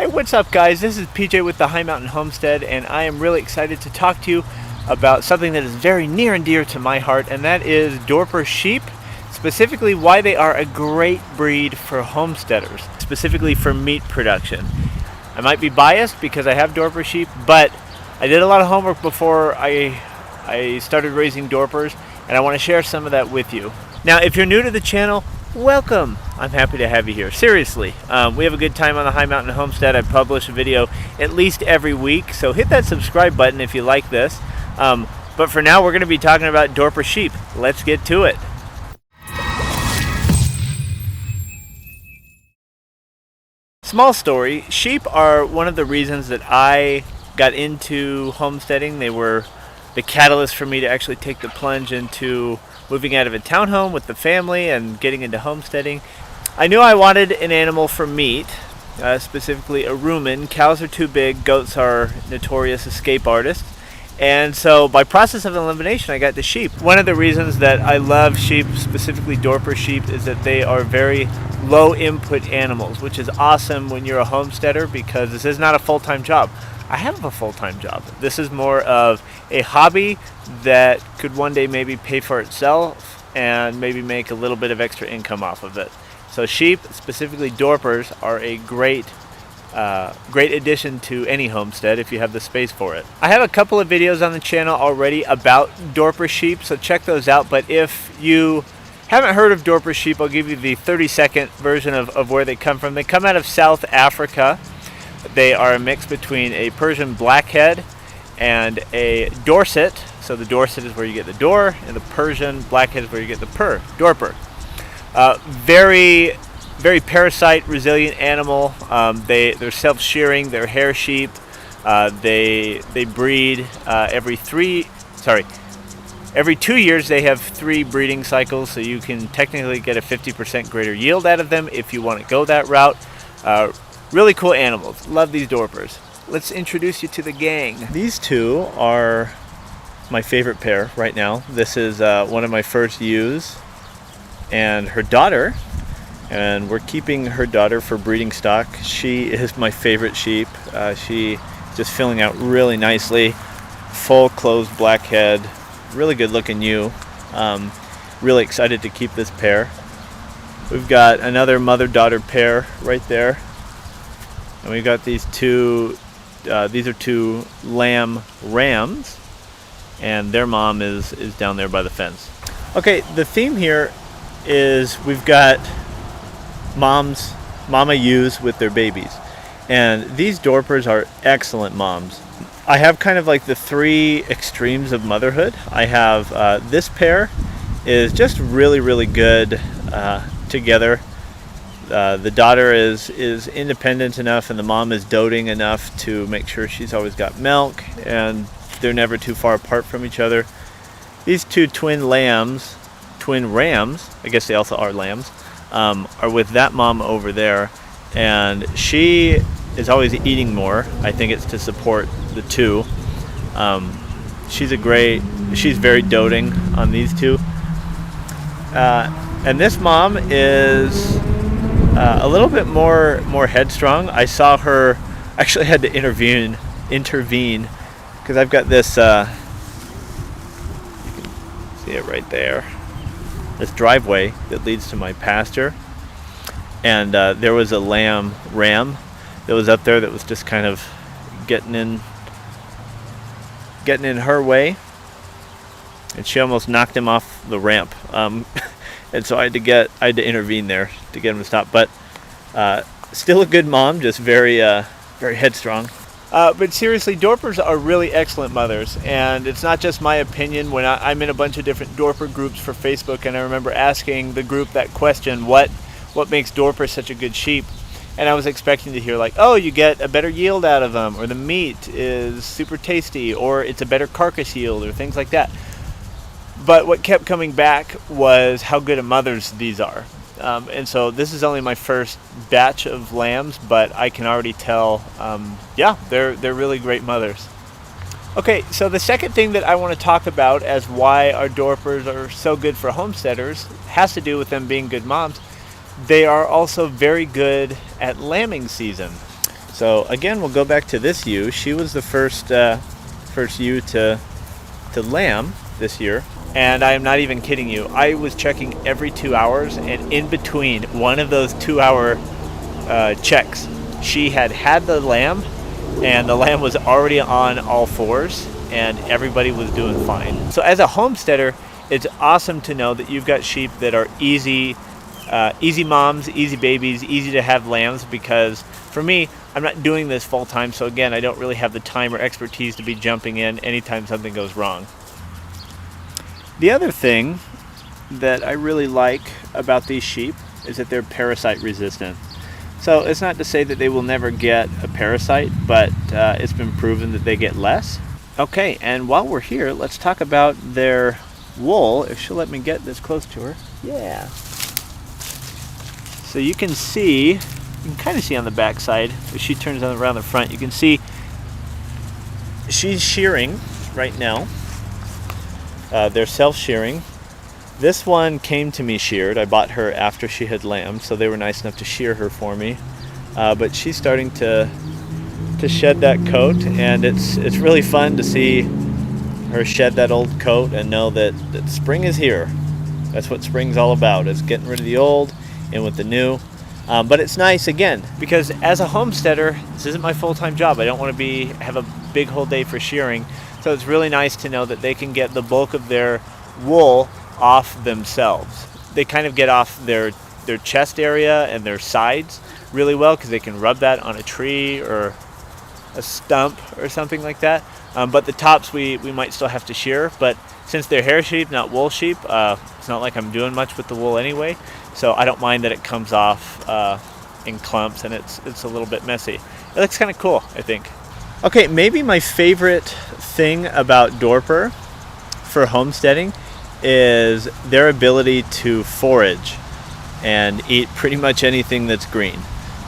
Hey, what's up guys? This is PJ with the High Mountain Homestead, and I am really excited to talk to you about something that is very near and dear to my heart, and that is Dorper sheep, specifically why they are a great breed for homesteaders, specifically for meat production. I might be biased because I have Dorper sheep, but I did a lot of homework before I started raising Dorpers, and I want to share some of that with you. Now, if you're new to the channel, welcome. I'm happy to have you here. Seriously, we have a good time on the High Mountain Homestead. I publish a video at least every week, so hit that subscribe button if you like this. But for now, we're going to be talking about Dorper sheep. Let's get to it. Small story, sheep are one of the reasons that I got into homesteading. They were the catalyst for me to actually take the plunge into moving out of a townhome with the family and getting into homesteading. I knew I wanted an animal for meat, specifically a rumen. Cows are too big, goats are notorious escape artists. And so by process of elimination, I got to sheep. One of the reasons that I love sheep, specifically Dorper sheep, is that they are very low input animals, which is awesome when you're a homesteader because this is not a full-time job. I have a full-time job. This is more of a hobby that could one day maybe pay for itself and maybe make a little bit of extra income off of it. So sheep, specifically Dorpers, are a great addition to any homestead if you have the space for it. I have a couple of videos on the channel already about Dorper sheep, so check those out. But if you haven't heard of Dorper sheep, I'll give you the 30-second version of where they come from. They come out of South Africa. They are a mix between a Persian blackhead and a Dorset. So the Dorset is where you get the door, and the Persian blackhead is where you get the Dorper. Very parasite resilient animal. They're self-shearing. They're hair sheep. They breed every 2 years. They have 3 breeding cycles, so you can technically get a 50% greater yield out of them if you want to go that route. Really cool animals. Love these Dorpers. Let's introduce you to the gang. These two are my favorite pair right now. This is one of my first ewes and her daughter, and we're keeping her daughter for breeding stock. She is my favorite sheep. She just filling out really nicely. Full closed black head. Really good looking ewe. Really excited to keep this pair. We've got another mother-daughter pair right there. And we've got these two, these are 2 lamb rams, and their mom is down there by the fence. Okay, the theme here is we've got mama ewes with their babies. And these Dorpers are excellent moms. I have kind of like the 3 extremes of motherhood. I have this pair is just really good together. The daughter is independent enough, and the mom is doting enough to make sure she's always got milk, and they're never too far apart from each other. These 2 twin rams, I guess they also are lambs, are with that mom over there, and she is always eating more. I think it's to support the 2. She's very doting on these 2. And this mom is a little bit more headstrong. I saw her, actually had to intervene because I've got this, you can see it right there, this driveway that leads to my pasture, and there was a ram that was up there that was just kind of getting in her way, and she almost knocked him off the ramp. And so I had to intervene there to get him to stop. But still a good mom, just very headstrong. But seriously, Dorpers are really excellent mothers, and it's not just my opinion. When I'm in a bunch of different Dorper groups for Facebook, and I remember asking the group that question, what makes Dorper such a good sheep? And I was expecting to hear like, oh, you get a better yield out of them, or the meat is super tasty, or it's a better carcass yield, or things like that. But what kept coming back was how good of mothers these are. And so this is only my first batch of lambs, but I can already tell, yeah, they're really great mothers. Okay, so the second thing that I want to talk about as why our Dorpers are so good for homesteaders has to do with them being good moms. They are also very good at lambing season. So again, we'll go back to this ewe. She was the first ewe to lamb this year. And I am not even kidding you. I was checking every 2 hours, and in between one of those 2-hour checks, she had the lamb, and the lamb was already on all fours, and everybody was doing fine. So as a homesteader, it's awesome to know that you've got sheep that are easy moms, easy babies, easy to have lambs, because for me, I'm not doing this full time, so again, I don't really have the time or expertise to be jumping in anytime something goes wrong. The other thing that I really like about these sheep is that they're parasite resistant. So it's not to say that they will never get a parasite, but it's been proven that they get less. Okay, and while we're here, let's talk about their wool. If she'll let me get this close to her. Yeah. So you can kind of see on the back side, if she turns around the front, you can see she's shearing right now. They're self-shearing. This one came to me sheared. I bought her after she had lambed, so they were nice enough to shear her for me. But she's starting to shed that coat, and it's really fun to see her shed that old coat and know that spring is here. That's what spring's all about. It's getting rid of the old and with the new. But it's nice, again, because as a homesteader, this isn't my full-time job. I don't want to have a big whole day for shearing. So it's really nice to know that they can get the bulk of their wool off themselves. They kind of get off their chest area and their sides really well, because they can rub that on a tree or a stump or something like that. But the tops we might still have to shear. But since they're hair sheep, not wool sheep, it's not like I'm doing much with the wool anyway. So I don't mind that it comes off in clumps, and it's a little bit messy. It looks kind of cool, I think. Okay, maybe my favorite thing about Dorper for homesteading is their ability to forage and eat pretty much anything that's green.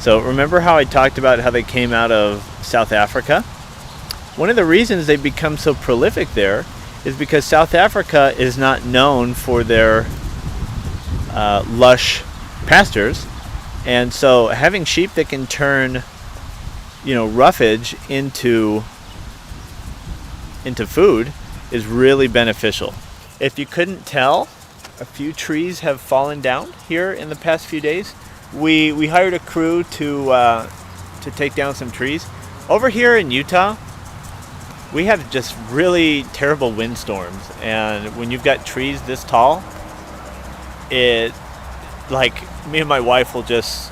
So remember how I talked about how they came out of South Africa? One of the reasons they've become so prolific there is because South Africa is not known for their lush pastures, and so having sheep that can turn roughage into food is really beneficial. If you couldn't tell, a few trees have fallen down here in the past few days. We hired a crew to take down some trees. Over here in Utah, we have just really terrible windstorms, and when you've got trees this tall, me and my wife will just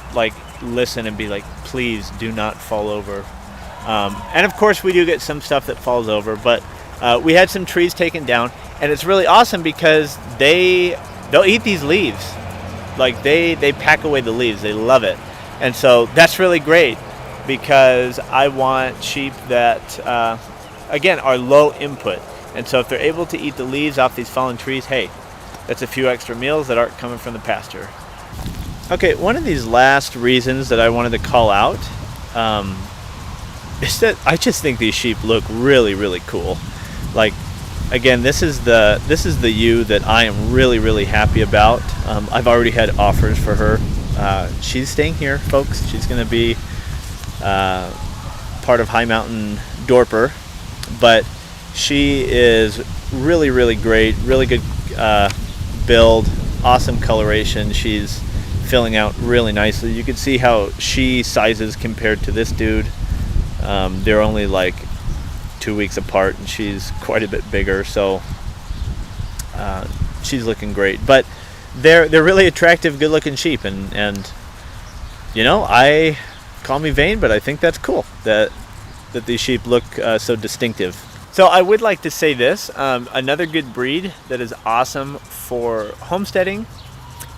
listen and be like, please do not fall over. And of course we do get some stuff that falls over, but we had some trees taken down, and it's really awesome because they'll eat these leaves. They pack away the leaves. They love it. And so that's really great, because I want sheep that again are low input. And so if they're able to eat the leaves off these fallen trees, hey, that's a few extra meals that aren't coming from the pasture. Okay, one of these last reasons that I wanted to call out is that I just think these sheep look really, really cool. Again, this is the ewe that I am really, really happy about. I've already had offers for her. She's staying here, folks. She's going to be part of High Mountain Dorper, but she is really, really great, really good build, awesome coloration. She's filling out really nicely. You can see how she sizes compared to this dude. They're only 2 weeks apart, and she's quite a bit bigger, so she's looking great. But they're really attractive, good looking sheep, and I call me vain, but I think that's cool that these sheep look so distinctive. So I would like to say this, another good breed that is awesome for homesteading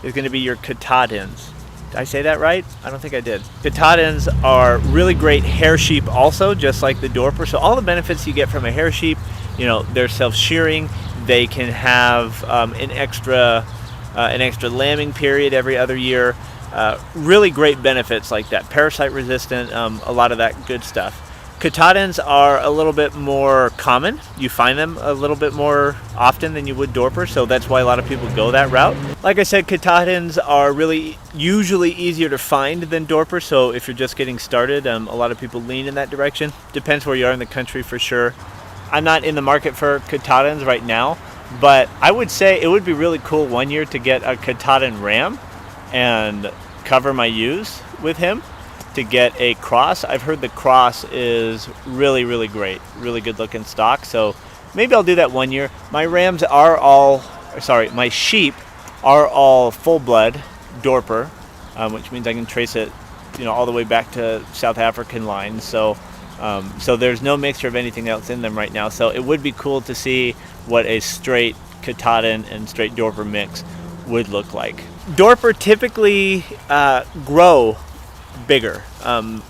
is going to be your Katahdins. Did I say that right? I don't think I did. Katahdins are really great hair sheep also, just like the Dorper. So all the benefits you get from a hair sheep, they're self-shearing. They can have an extra lambing period every other year. Really great benefits like that. Parasite resistant, a lot of that good stuff. Katahdins are a little bit more common. You find them a little bit more often than you would Dorper, so that's why a lot of people go that route. Like I said, Katahdins are really usually easier to find than Dorper, so if you're just getting started, a lot of people lean in that direction. Depends where you are in the country for sure. I'm not in the market for Katahdins right now, but I would say it would be really cool one year to get a Katahdin ram and cover my ewes with him to get a cross. I've heard the cross is really, really great, really good looking stock, so maybe I'll do that one year. My rams are all, my sheep are all full blood Dorper, which means I can trace it, all the way back to South African lines. So there's no mixture of anything else in them right now. So it would be cool to see what a straight Katahdin and straight Dorper mix would look like. Dorper typically grow bigger,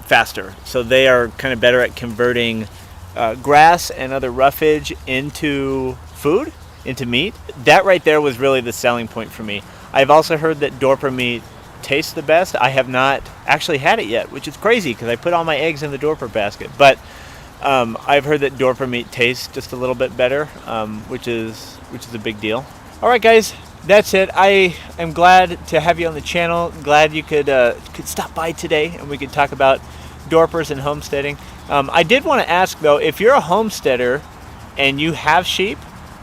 faster. So they are kind of better at converting grass and other roughage into food, into meat. That right there was really the selling point for me. I've also heard that Dorper meat tastes the best. I have not actually had it yet, which is crazy because I put all my eggs in the Dorper basket. But I've heard that Dorper meat tastes just a little bit better, which is a big deal. All right, guys. That's it. I am glad to have you on the channel. Glad you could stop by today and we could talk about Dorpers and homesteading. I did want to ask though, if you're a homesteader and you have sheep,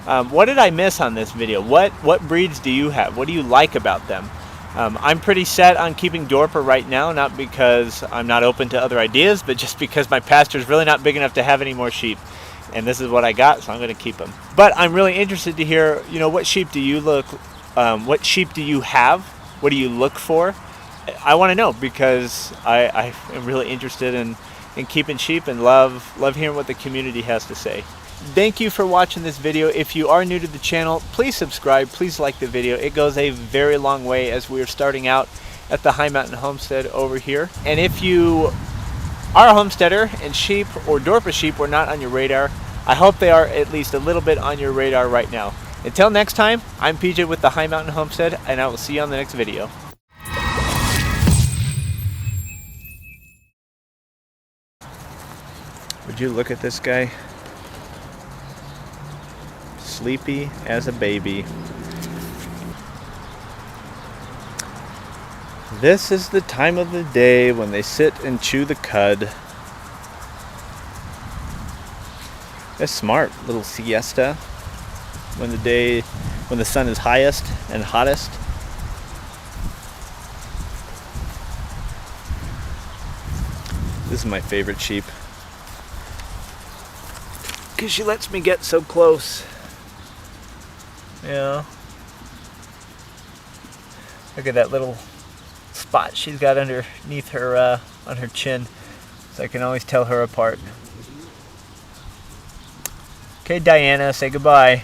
what did I miss on this video? What breeds do you have? What do you like about them? I'm pretty set on keeping Dorper right now, not because I'm not open to other ideas, but just because my pasture is really not big enough to have any more sheep. And this is what I got, so I'm going to keep them. But I'm really interested to hear, what sheep do you what sheep do you have? What do you look for? I want to know because I am really interested in keeping sheep and love hearing what the community has to say. Thank you for watching this video. If you are new to the channel, please subscribe, please like the video. It goes a very long way as we are starting out at the High Mountain Homestead over here. And if you are a homesteader and sheep or Dorper sheep were not on your radar, I hope they are at least a little bit on your radar right now. Until next time, I'm PJ with the High Mountain Homestead, and I will see you on the next video. Would you look at this guy? Sleepy as a baby. This is the time of the day when they sit and chew the cud. A smart little siesta when the sun is highest and hottest. This is my favorite sheep because she lets me get so close. Yeah. Look at that little spot she's got underneath her on her chin, so I can always tell her apart. Okay, Diana, say goodbye.